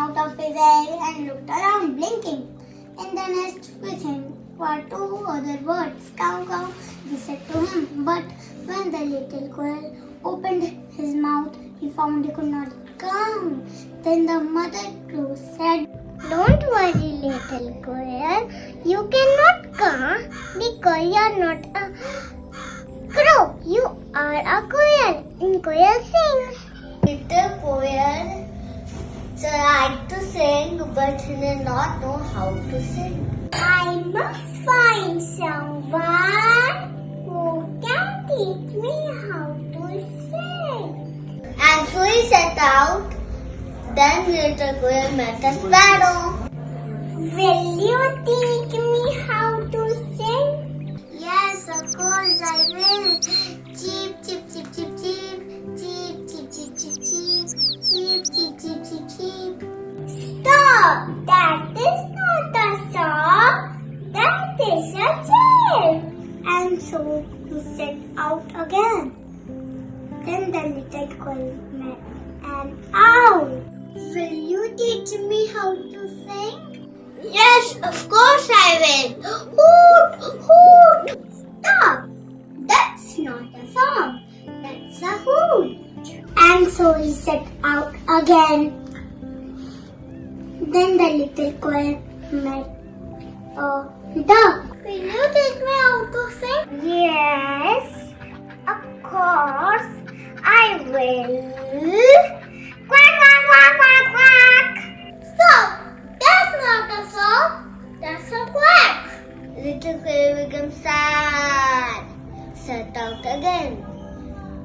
out of his egg and looked around, blinking. In the nest with him were two other birds. Cow, cow, they said to him. But when the little quail opened his mouth, he found he could not come. Then the mother crow said, "Don't worry, little quail. You cannot come because you are not a crow. You are a quail, and quail sings." Little quail tried to sing, but he did not know how to sing. "I must find someone who can teach me how to sing." And so he set out. Then little quail met a sparrow. "Will you teach me how to sing?" "Yes, of course I will. Cheep, cheep, cheep, cheep, cheep. Cheep, cheep, cheep, cheep, cheep. Cheep, cheep, cheep, cheep, cheep." "Stop! That is not a song. That is a tale." And so he set out again. Then the little quail met an owl. "Will you teach me how to sing?" "Yes, of course I will. Hoot, hoot." "Stop! That's not a song. That's a hoot." And so he set out again. Then the little quail met a duck. "Will you teach me how to sing?" "Yes, of course I will. Quack, quack, quack, quack, quack." "Stop! That's not a song. That's a quack." Little quail became sad. Set out again.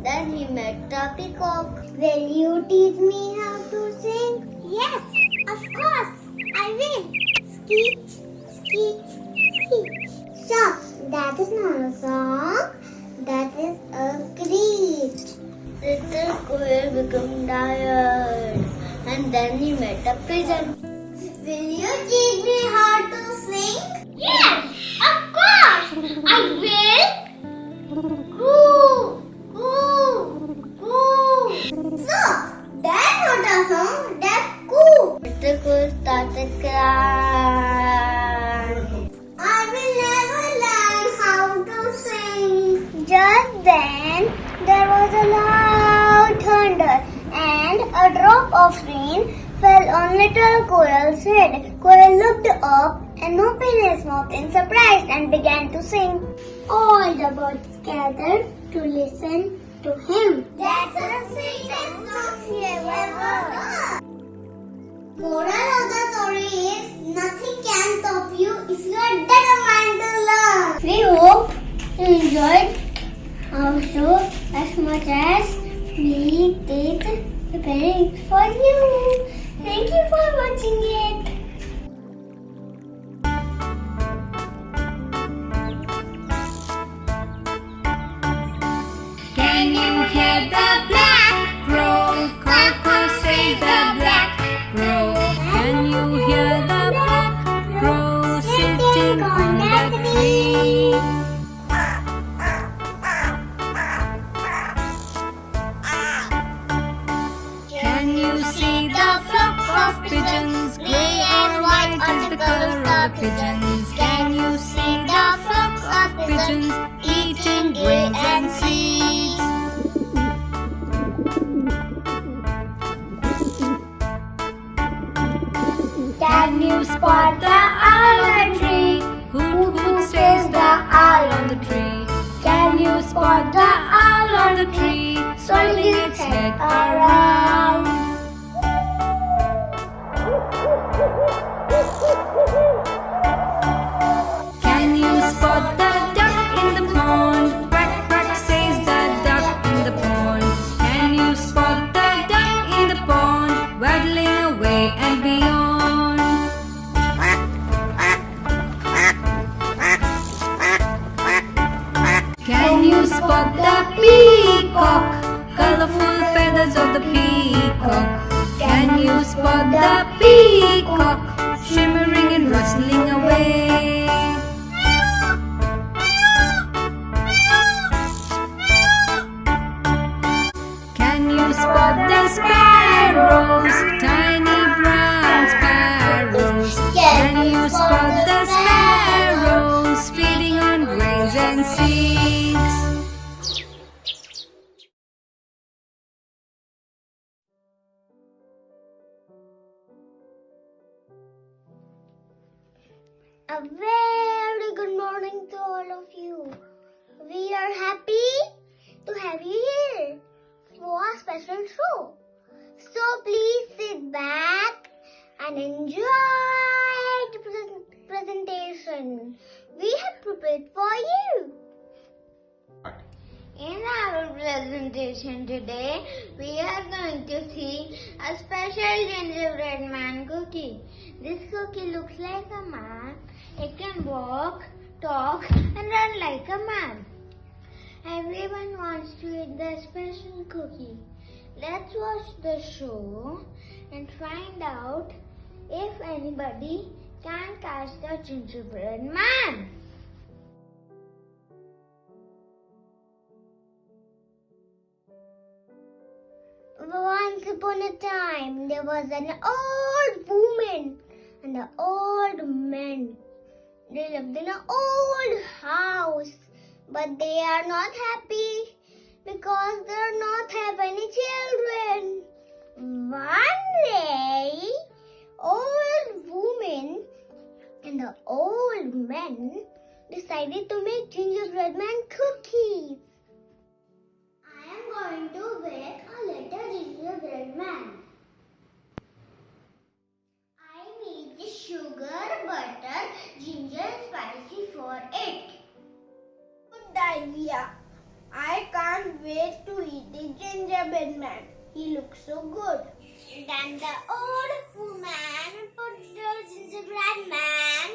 Then he met a peacock. "Will you teach me how to sing?" "Yes, of course I will. Skeet, skeet, skeet." "Stop! That is not a song. That is a greet." Little quail became tired, and then he met a pigeon. "Will you teach me how to sing?" "Yes, of course I will. Coo, coo, coo." "No, that's not a song. That's coo." Little quail started crying. "I will never learn how to sing." Just then, there was a loud thunder, and a drop of rain fell on little quail's head. Quail looked up and opened his mouth in surprise and began to sing. All the birds gathered to listen to him. "That's the sweetest song we ever heard." Moral of the story is, nothing can stop you if you are determined to learn. We hope you enjoyed our show as much as we did preparing it for you. Thank you for watching it. Can you hear the black crow? Coco says the black crow. Can you hear the black crow sitting on the tree? Can you see the flock of pigeons? Gray or white is the color of the pigeons. Can you see the flock of pigeons eating grains and seeds? Can you spot the owl on the tree? Hoot hoot says the owl on the tree. Can you spot the owl on the tree, swirling its head around? Can you spot the duck in the pond? Quack quack says the duck in the pond. Can you spot the duck in the pond, waddling away and beyond? Can you spot the peacock? Colorful feathers of the peacock. Can you spot the peacock, shimmering and rustling away? Can you spot the sparrows, tiny brown A very good morning to all of you. We are happy to have you here for a special show. So please sit back and enjoy the presentation we have prepared for you. In our presentation today, we are going to see a special gingerbread man cookie. This cookie looks like a man. It can walk, talk and run like a man. Everyone wants to eat the special cookie. Let's watch the show and find out if anybody can catch the gingerbread man. Once upon a time, there was an old woman and an old man. They lived in an old house, but they are not happy because they do not have any children. One day, old woman and the old man decided to make gingerbread man cookies. I am going to bake a little gingerbread man. I need the sugar, butter, ginger and spicy for it. Good idea. I can't wait to eat the gingerbread man. He looks so good. Then the old woman put the gingerbread man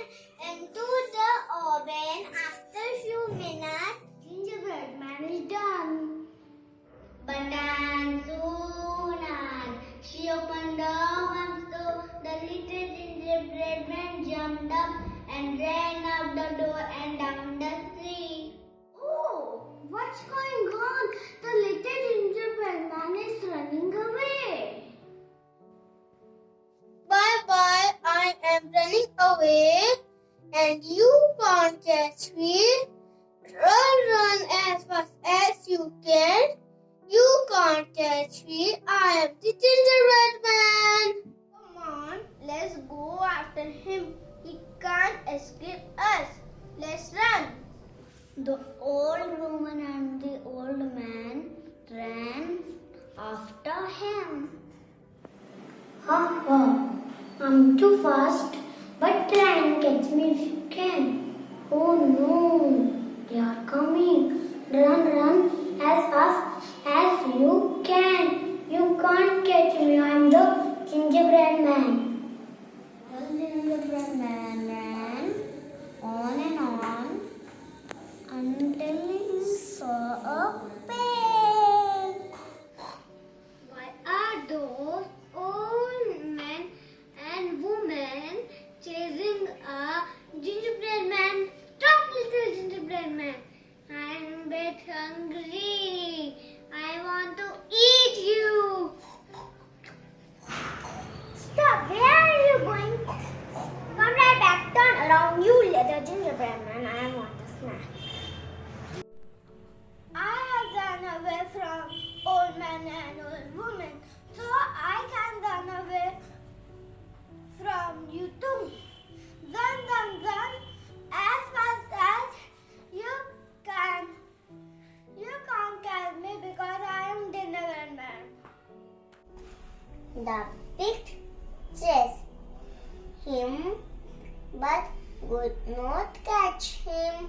into the oven. After a few minutes, gingerbread man is done. But as soon as she opened the oven stove, the little gingerbread man jumped up and ran up the door and down the street. Oh, what's going on? The little gingerbread man is running away. Bye-bye, I am running away and you can't catch me. Run as fast as you can. You can't catch me. I am the gingerbread man. Come on, let's go after him. He can't escape us. Let's run. The old woman and the old man ran after him. Ha ha, I'm too fast, but try and catch me if you can. Oh no, they are coming. Run as fast as you can. You can't catch me. I'm the gingerbread man. The gingerbread man ran on and on until he saw a pail. Why are those old men and women chasing a gingerbread man? Stop, little gingerbread man. I'm a bit hungry. I want to eat you. Stop. Where are you going? Come right back. Turn around, you little gingerbread man. I want a snack. I have run away from old man and old woman, so I can run away from you too. Run as fast as you can. You can't catch me because I am gingerbread man. The pig chased him but could not catch him.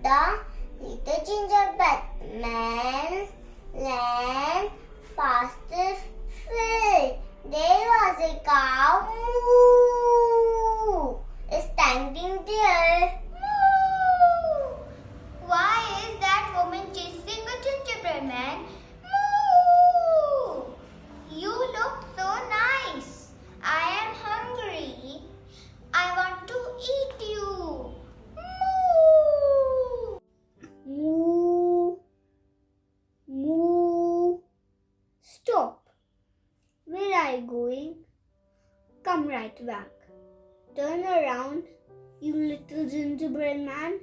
The little gingerbread man ran past the field. There was a cow standing there. Moo! Why is that woman chasing a gingerbread man? Moo! You look so nice. I am hungry. I want to eat you. Moo! Moo! Moo! Stop. Where are you going? Come right back. Turn around, you little gingerbread man.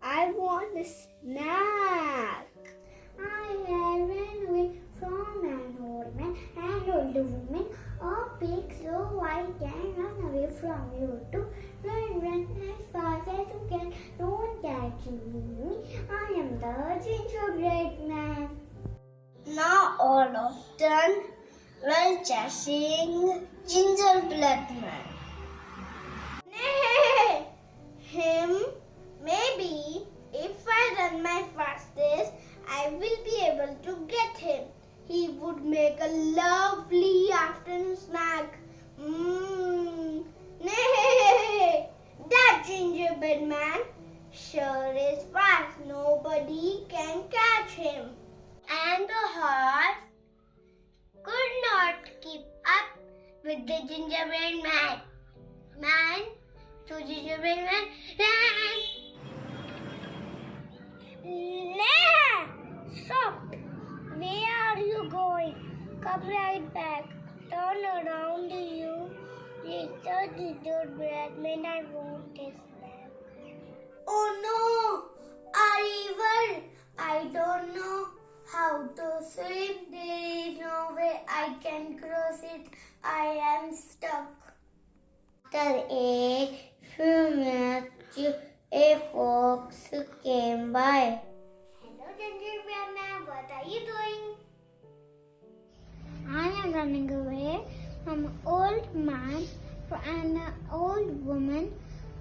I want a snack. I ran away from an old man and old woman. Oh, pig, so I can run away from you too. Run as fast as you can. Don't catch me. I am the gingerbread man. Now all of them were chasing gingerbread man. Nay, him. Maybe if I run my fastest, I will be able to get him. He would make a lovely afternoon snack. Nay, that gingerbread man sure is fast. Nobody can catch him. And the horse could not keep up with the gingerbread man. So gingerbread man ran. Nah! Stop! Where are you going? Come right back. Turn around you. Later, gingerbread man, I want his snack. Oh no! A river! I don't know how to swim. There is no way I can cross it. I am stuck. After a few minutes, a fox came by. Hello, gingerbread man. What are you doing? I am running away from an old man and an old woman,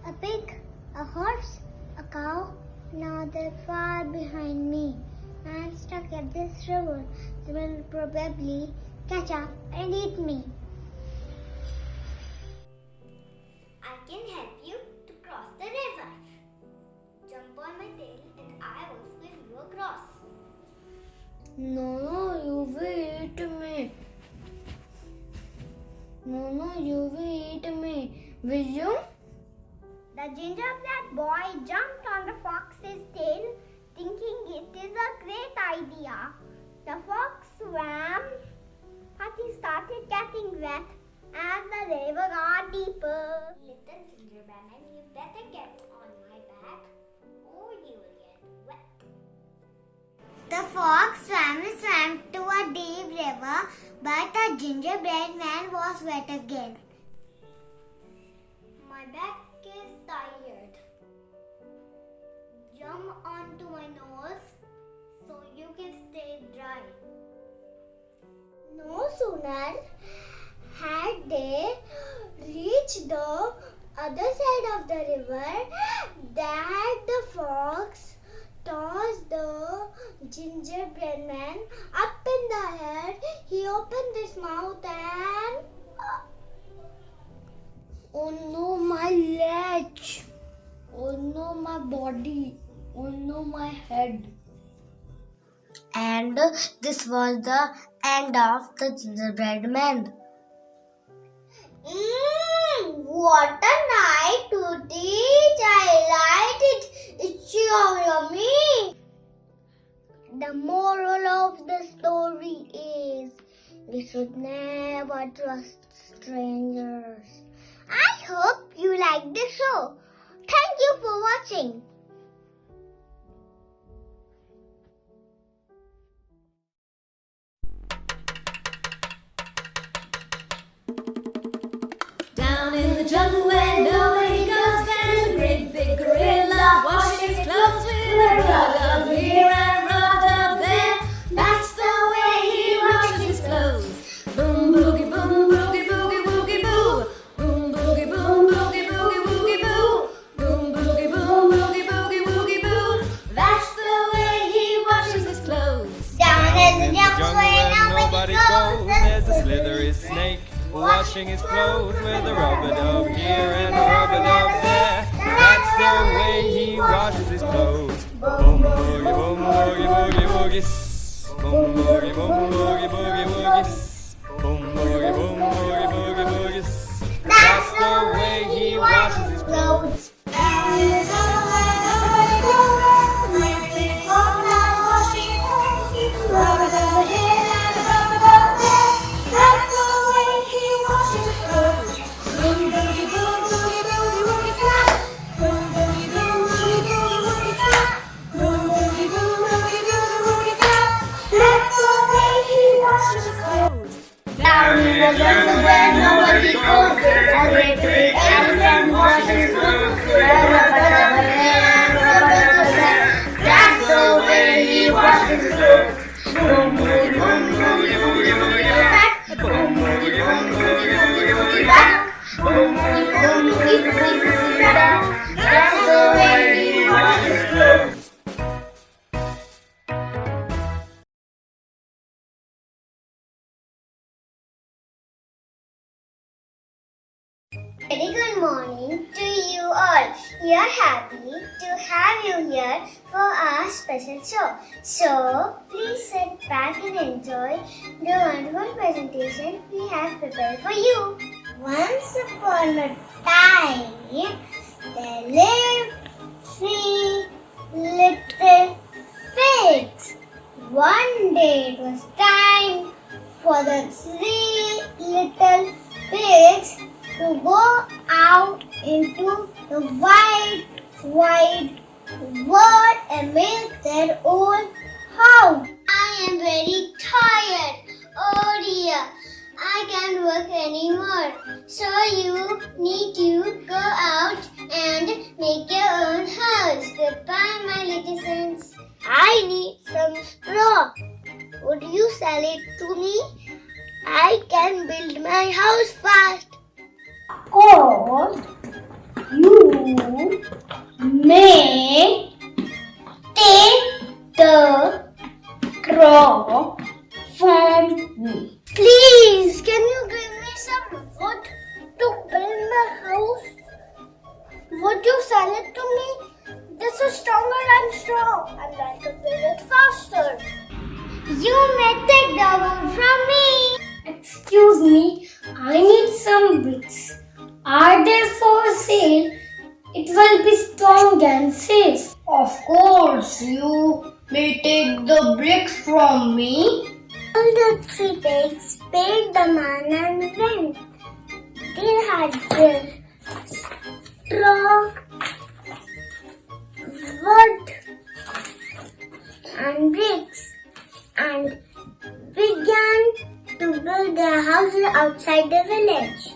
a pig, a horse, a cow. Now they're far behind me. I'm stuck at this river. They will probably catch up and eat me. I can help you to cross the river. Jump on my tail and I will swim you across. No, you will eat me. No, you will eat me. Will you? The gingerbread boy jumped on the fox's tail, thinking it is a great idea. The fox swam, but he started getting wet as the river got deeper. Little gingerbread man, you better get on my back or you will get wet. The fox swam to a deep river, but the gingerbread man was wet again. My back is tired. Jump onto my nose so you can stay dry. No sooner had they reached the other side of the river that the fox tossed the gingerbread man up in the air. He opened his mouth and... Oh no, my leg! Oh no, my body! Oh no, my head! And this was the end of the gingerbread man. What a night to teach! I liked it. It's so yummy. The moral of the story is we should never trust strangers. I hope you like the show. Thank you for watching. Down in the jungle where nobody goes, there's a great big gorilla washing his clothes with a rub up here and rub up there. That's the way he washes his clothes. Boom boogie boom boogie boogie woogie boo. Boom boogie boom boogie boogie woogie boo. Boom boogie boom boogie boogie woogie boo. That's the way he washes his clothes. Down in the jungle jungle where where nobody nobody goes, goes, there's a slithery snake washing his clothes with a rub-a-dub here and a rub-a-dub there. That's the way he washes his clothes. Boom boogie boom boogie boogie woogie. Boom boogie boom boogie boogie woogie. Boom boogie boom boogie boogie woogie. That's the way he washes his clothes. Down in the jungle where nobody goes, there's a great big elephant washes his clothes with rubber, that's the way he washes his clothes. Boom, boom, boom, boogie, boogie, boogie, back. Boom, boogie, boom, boogie, boogie, boogie, back. Boom, boogie, boom, boogie, boogie, boogie, back. That's the way he washes his clothes. Very good morning to you all. We are happy to have you here for our special show. So, please sit back and enjoy the wonderful presentation we have prepared for you. Once upon a time, there lived 3 little pigs. One day it was time for the 3 little pigs to go out into the wide world and make their own house. I am very tired. Oh dear, I can't work anymore. So you need to go out and make your own house. Goodbye, my little sons. I need some straw. Would you sell it to me? I can build my house fast. Of course, you may take the straw from me. Please, can you give me some wood to build my house? Would you sell it to me? This is stronger than straw and I can build it faster. You may take the wood from me. Excuse me, I need some bricks. Are they for sale? It will be strong and safe. Of course, you may take the bricks from me. All the 3 pigs paid the man and went. They had built straw, wood, and bricks and began to build their houses outside the village.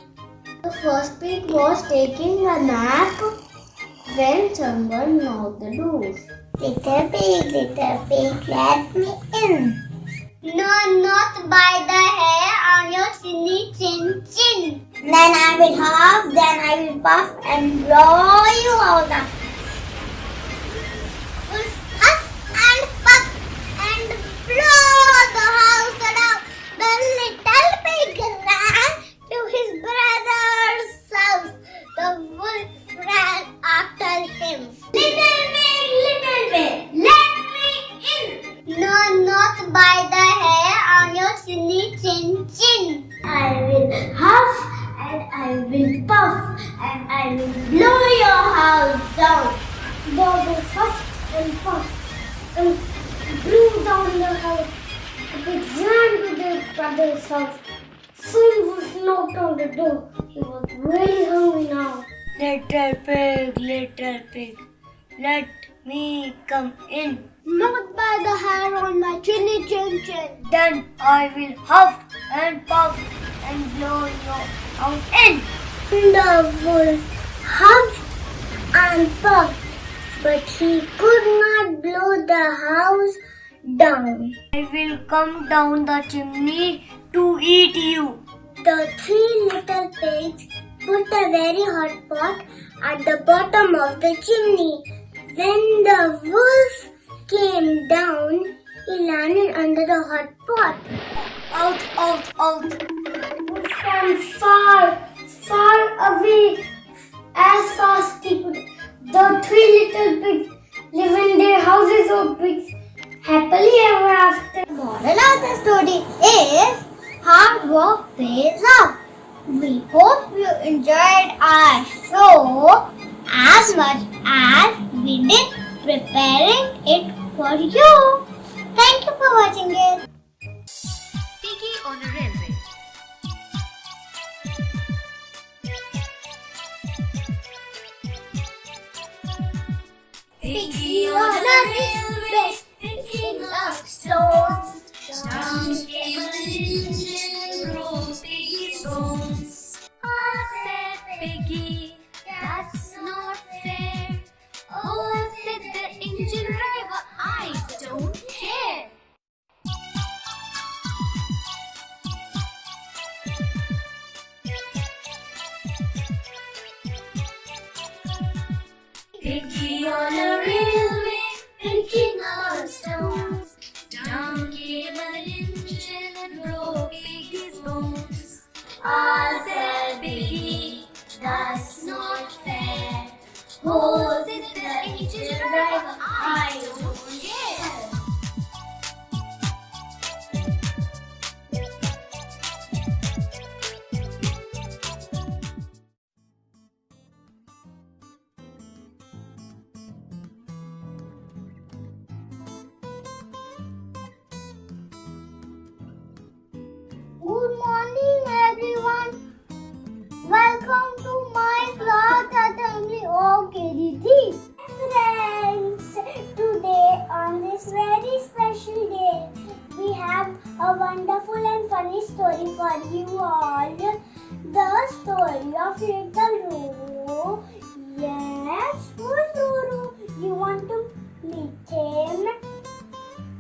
The first pig was taking a nap when someone knocked the door. Little pig, let me in. No, not by the hair on your silly chin. Then I will huff, then I will puff and blow you out. Huff and puff and blow the house down. The little pig ran to his brother's house. The wolf ran after him. Little pig, let me in. No, not by the hair on your silly chin. I will huff and I will puff and I will blow your house down. The wolf huffed and puffed and blew down the house. The pigs ran to their brother's house. Soon Wolf knocked on the door. He was really hungry now. Little pig, let me come in. Not by the hair on my chinny chin. Then I will huff and puff and blow your house in. The wolf huffed and puffed, but he could not blow the house down. I will come down the chimney to eat you. The 3 little pigs put a very hot pot at the bottom of the chimney. When the wolf came down, he landed under the hot pot. Out. Wolf ran far away as fast he could. The 3 little pigs live in their houses of bricks happily ever after. Moral of the story is hard work pays off. We hope you enjoyed our show as much as we did preparing it for you. Thank you for watching it. Piggy on a railway. Piggy on a railway, picking up stones. Down came an engine, broke Piggy's bones. Ah, said Piggy, Piggy on a railway, picking up stones. Down came an engine and broke Piggy's bones. Ah, said Piggy, that's not fair. Who's it the engine driver? I don't care. Good morning, everyone. Welcome to my class assembly of KD3. Friends, today on this very special day, we have a wonderful and funny story for you all. The story of little Ruru. Yes, who's Ruru? You want to meet him?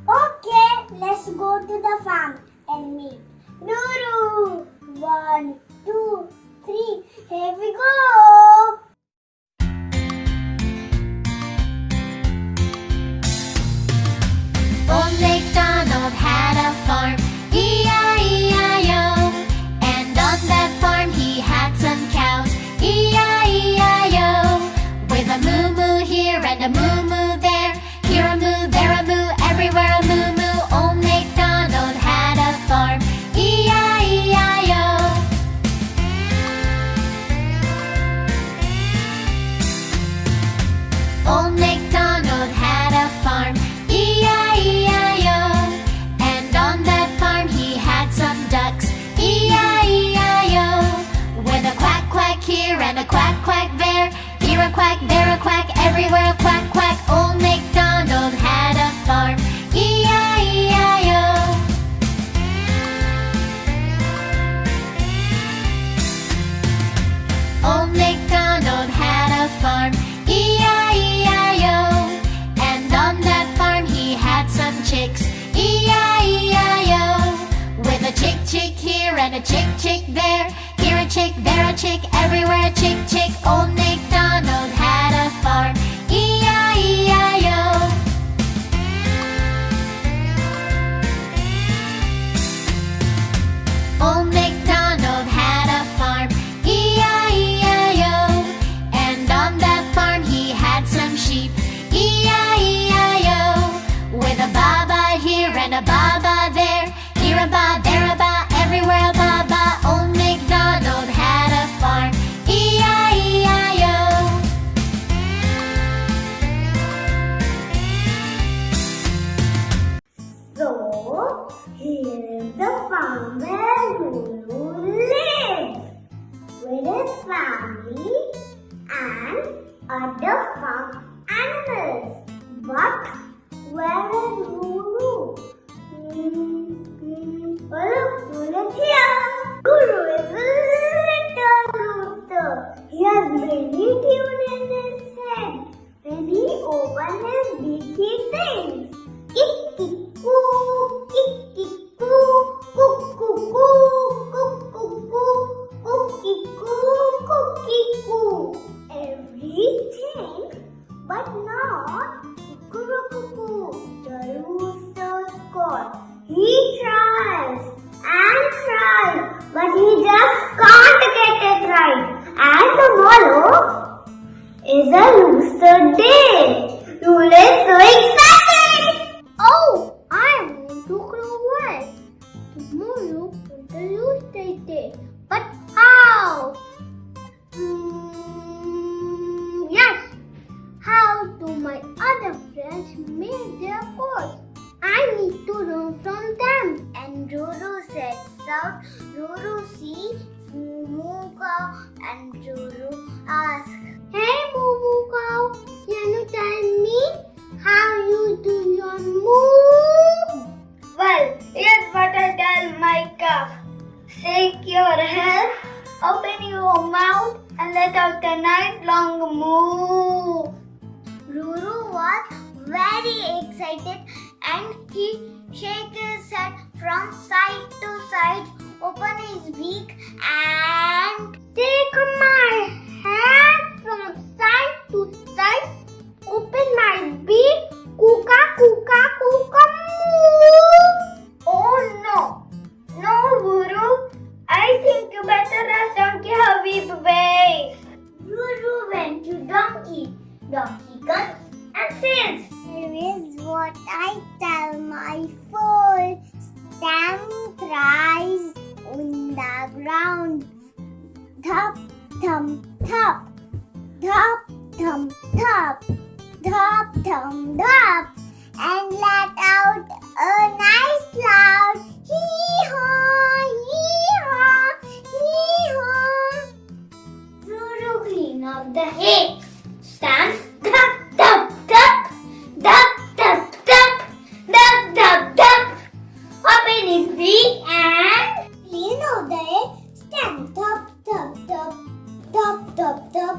Okay, let's go to the farm and meet Ruru. 1, 2, 3, here we go. Old MacDonald had a farm, E-I-E-I-O. And on that farm he had some cows, E-I-E-I-O. With a moo-moo here and a moo-moo there, here a moo, there a moo, everywhere a moo-moo. Old MacDonald had a farm, E-I-E-I-O. Old MacDonald had a farm, E-I-E-I-O. And on that farm he had some ducks, E-I-E-I-O. With a quack quack here and a quack quack there, here a quack, there a quack, everywhere a quack quack. Old MacDonald had a farm, E-I-E-I-O. Old MacDonald had a farm, E-I-E-I-O. And on that farm he had some chicks, E-I-E-I-O. With a chick chick here and a chick chick there, here a chick, there a chick, everywhere a chick chick. Old MacDonald had a farm, E-I-E-I-O. Old MacDonald had a farm, E-I-E-I-O. And on that farm he had some sheep, E-I-E-I-O. With a baba here and a baba there, here a ba, there a ba, everywhere a baba. Old MacDonald had a farm, E-I-E-I-O. So, here's the farm where Ruru lives with his family and other farm animals. But where is Ruru? Oh, Ruru is here. Ruru is a little rooster. He has many tunes in his head. When he opens his beak, he sings. Kick-kick-coo, kick-kick-coo, cook-coo-coo, cook-coo-coo, cookie-coo, cookie-coo. Everything, but not cuckoo-coo. The rooster's call. He tries and tries, but he just can't get it right. And tomorrow is a rooster day. Ruru is so excited. Oh, I want to grow well. Tomorrow is the rooster day. But how? Yes. How do my other friends make their calls? I need to learn from them. And Ruru sets out. Ruru sees Moo Cow and Ruru asks, Hey Moo Cow, can you tell me how you do your moo? Well, here's what I tell my calf. Shake your head, open your mouth and let out a nice long moo. Ruru was very excited and he shook his head from side to side, open his beak and take my head from side to side the ground. Thump, thump, thump. Thump, thump, thump. Thump, thump, thump. And let out a nice loud hee-haw, hee-haw, hee-haw. Ruru clean up the hay. Stands dup, dup, dup. Dup, dup, dup. Dup, dup, dup. Open his beak and clean out the hay. Stand dup, dup, dup. Dup, dup, dup.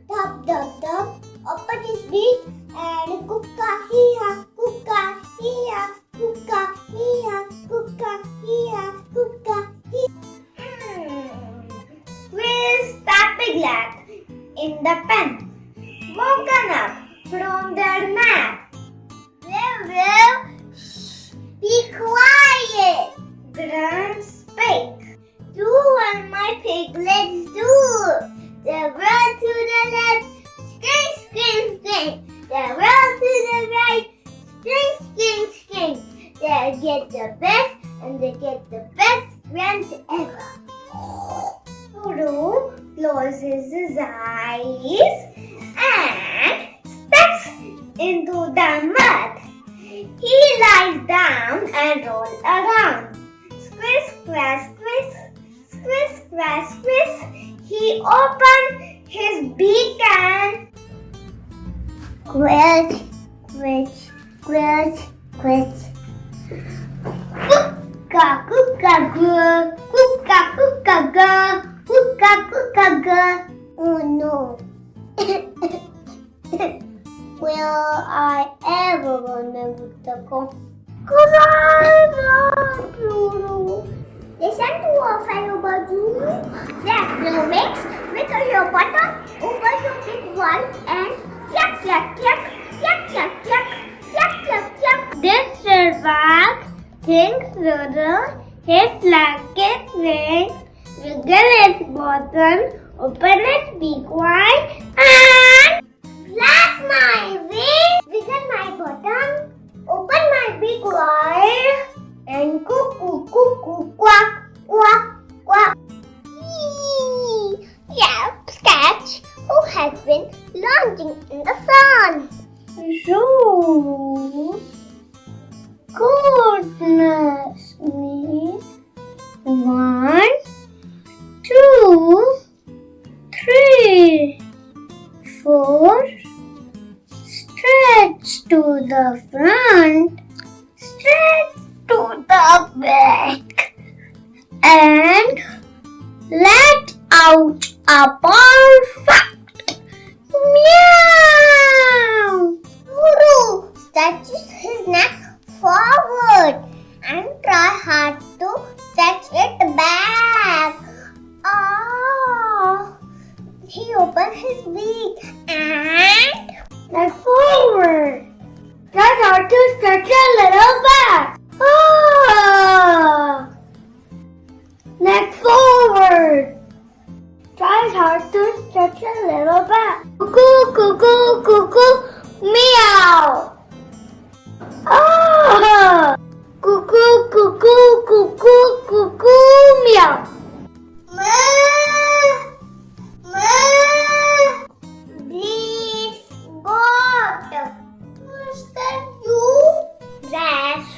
Dup, dup, dup. Open his beak and kukka hee-ha, kukka hee-ha, kukka hee-ha, kukka hee-ha, kukka hee-ha. Where's the piglet in the pen? Woken up from their nap. Will, be quiet. Grunt spake. Do what my piglets do. They run to the left. Skink, skink, skink. They run to the right. Skink, skink, skink. They get the best and they get the best friends ever. Ruru closes his eyes and steps into the mud. He lies down and rolls around. Squish, squash, squish. Squish, squash, squish. He opened his beak and squish, squish, squish, squish. Kukka, kukka, goo. Kukka, kukka, goo. Kukka, kukka, goo. Oh no. Will I ever remember the call? Cause I love Ruru. Listen to a fellow about Ruru. That will mix, wiggle your button, open your big one, and clack, clack, clack, clack, clack, clack, clack, clack, clack. This survived. Thinks Ruru, his like his wings, wiggle his button, open his beak wide, and flap my wings, wiggle my button, open my beak wide, and cuckoo, cuckoo, quack, quack, quack. Yeah, Sketch, who has been lounging in the sun. So, goodness me. 1, 2, 3, 4. Stretch to the front, stretch to the back, and let out a perfect meow. Ruru stretches his neck forward and try hard to stretch it back. Ah, he opened his beak and neck forward. Try hard to stretch a little back. Ah, neck forward. Try hard to stretch a little back. Cuckoo, cuckoo, cuckoo, meow. Ah, cuckoo, cuckoo, cuckoo, cuckoo, meow. Please, God. Was that you? That's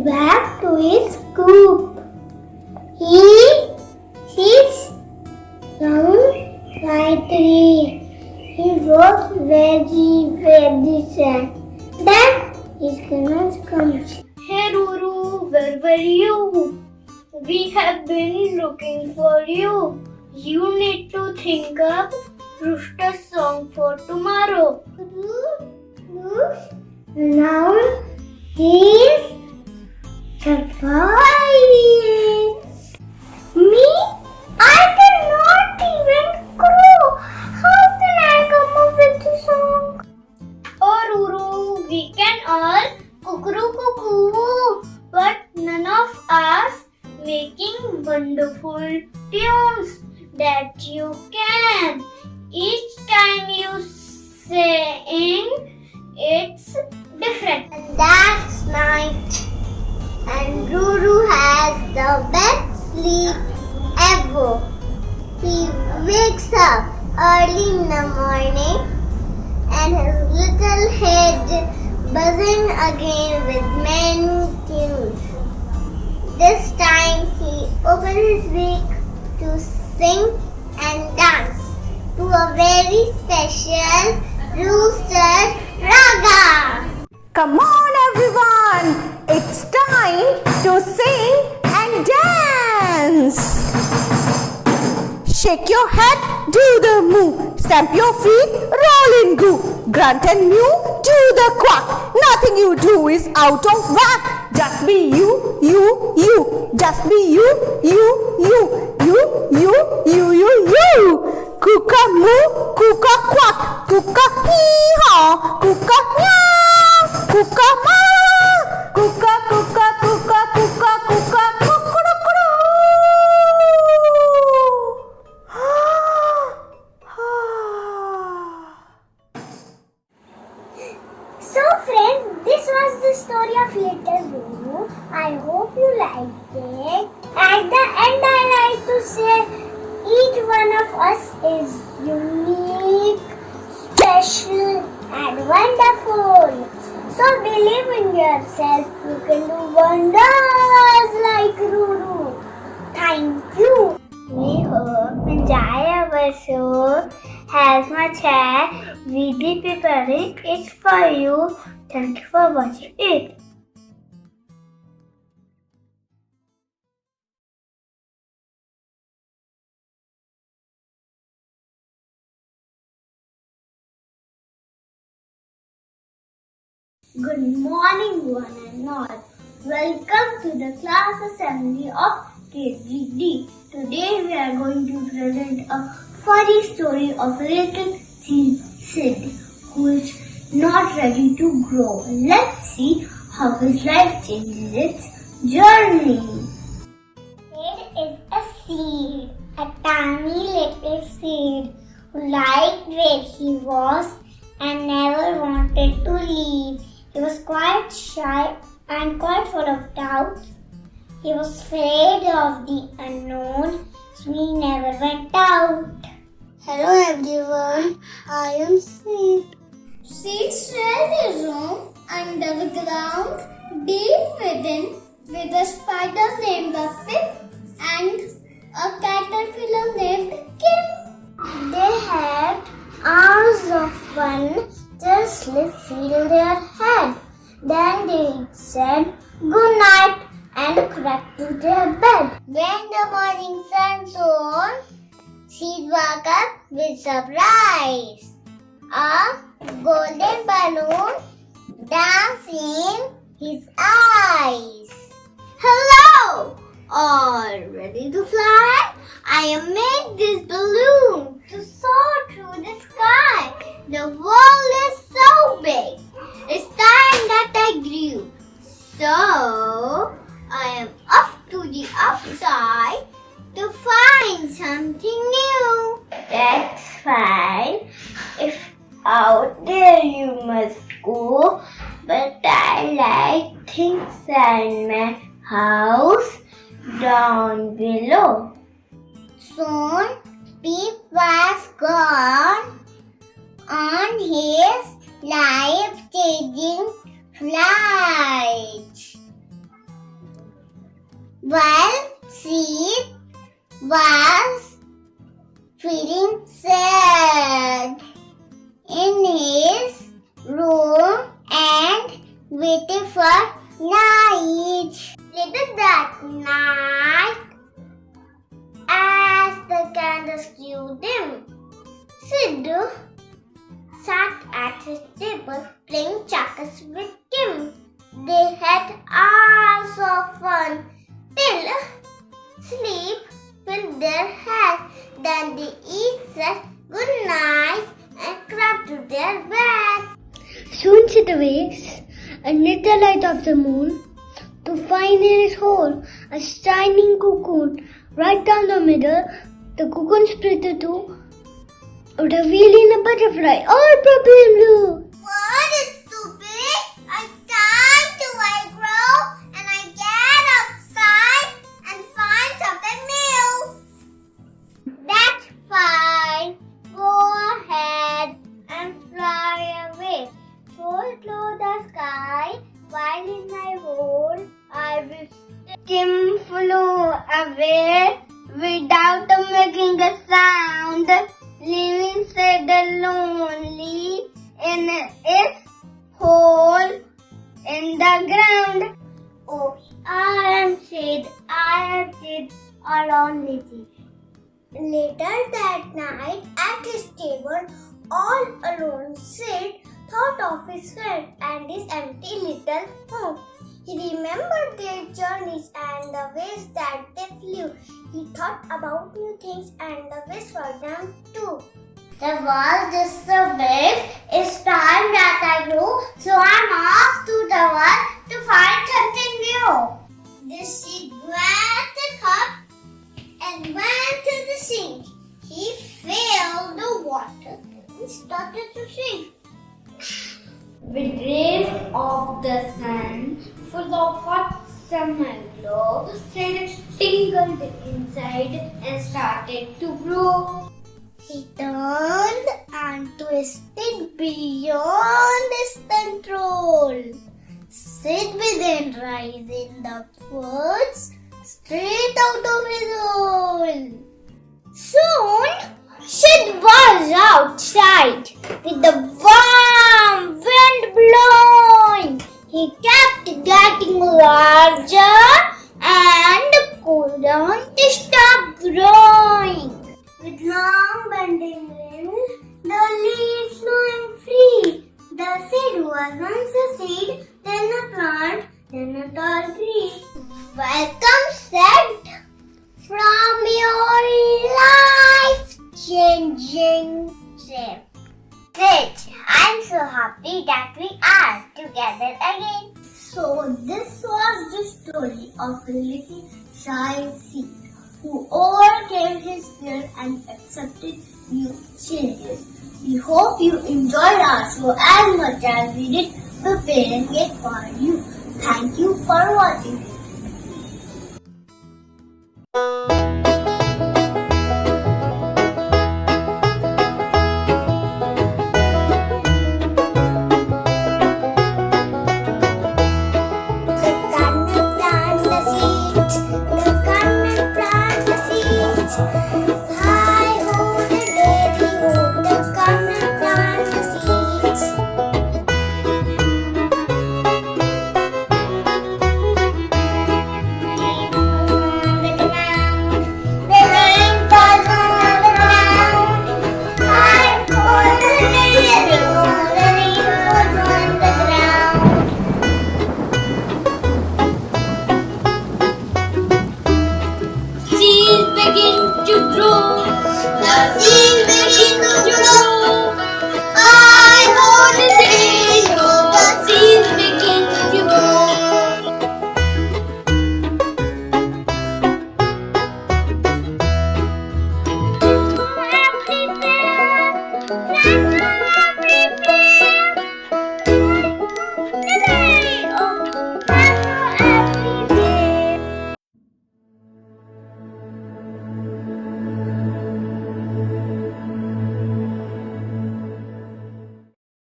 back to his coop. He sits down lightly. He was very sad. Then his goodness comes. Hey Ruru, where were you? We have been looking for you. You need to think up Rooster's song for tomorrow. Looks around. He's surprised. Me? I cannot even crow. How can I come up with a song? Oh Ruru, we can all cuckoo cuckoo, but none of us making wonderful tunes that you can. Each time you sing, it's different. And that's night. And Ruru has the best sleep ever. He wakes up early in the morning and his little head buzzing again with many tunes. This time he opens his beak to sing and dance to a very special rooster raga. Come on everyone, it's time to sing and dance. Shake your head, do the moo. Stamp your feet, roll and goo. Grunt and mew, do the quack. Nothing you do is out of whack. Just be you, you, you. Just be you, you, you. You, you, you, you, you. Kuka moo, kuka quack. Kuka hee haw, kuka meow. Kuka ma, kuka kuka kuka kuka kuka kukurukuroo. So friends, this was the story of Little Ruru. I hope you liked it. At the end, I like to say each one of us is unique, special and wonderful. So believe in yourself. You can do wonders like Ruru. Thank you. We hope you enjoy our show as much as we be preparing it for you. Thank you for watching it. Good morning, one and all. Welcome to the class assembly of KGD. Today we are going to present a funny story of a little Sid who is not ready to grow. Let's see how his life changes its journey. Sid is a seed, a tiny little seed who liked where he was and never wanted to leave. He was quite shy and quite full of doubts. He was afraid of the unknown, so he never went out. Hello everyone, I am Sid. Sid shared his room under the ground, deep within, with a spider named Pip and a caterpillar named Kim. They had hours of fun just fill their head. Then they said good night and crept to their bed. When the morning sun shone, Sid woke up with surprise. A golden balloon dancing his eyes. Hello! All ready to fly? I have made this balloon to soar through the sky. The world is so big. It's time that I grew. So, I am off to the upside to find something new. That's fine. If out there you must go, but I like things in my house down below. Soon, Pip was gone on his life-changing flight. Sid sat at his table playing checkers with Kim. They had hours of fun till sleep filled their heads. Then they each said good night and crept to their beds. Soon Sid awakes under the light of the moon to find in his hole a shining cocoon. Right down the middle, the cocoon split into two, revealing a butterfly all purple and blue. What is stupid? Time to I grow and I get outside and find something new. That's fine. Go ahead and fly away. So through the sky, while in my hole, I will Kim flew away without making a sound, leaving Sid lonely in his hole in the ground. Oh, I am Sid, alone with you. Later that night, at his table, all alone, Sid thought of his friend and his empty little home. He remembered their journeys and the ways that they flew. He thought about new things and the ways for them too. The world is so big, it's time that I grew, so I'm off to the world to find something new. The seed grabbed the cup and went to the sink. He filled the water and started to sing. With rays of the sun, full of hot summer glow, Sid tingled inside and started to grow. He turned and twisted beyond his control. Sid began rising the words straight out of his hole. Soon, Sid was outside with the warm wind blowing. He kept getting larger and couldn't stop growing. With long bending limbs, the leaves flowing free. The seed was once a seed, then a plant, then a tall tree. Welcome, Sid, from your life-changing trip. Sid, I'm so happy that we are together again. So this was the story of a little shy seed who overcame his fear and accepted new changes. We hope you enjoyed our show as much as we did preparing it for you. Thank you for watching. Begin to grow. The seed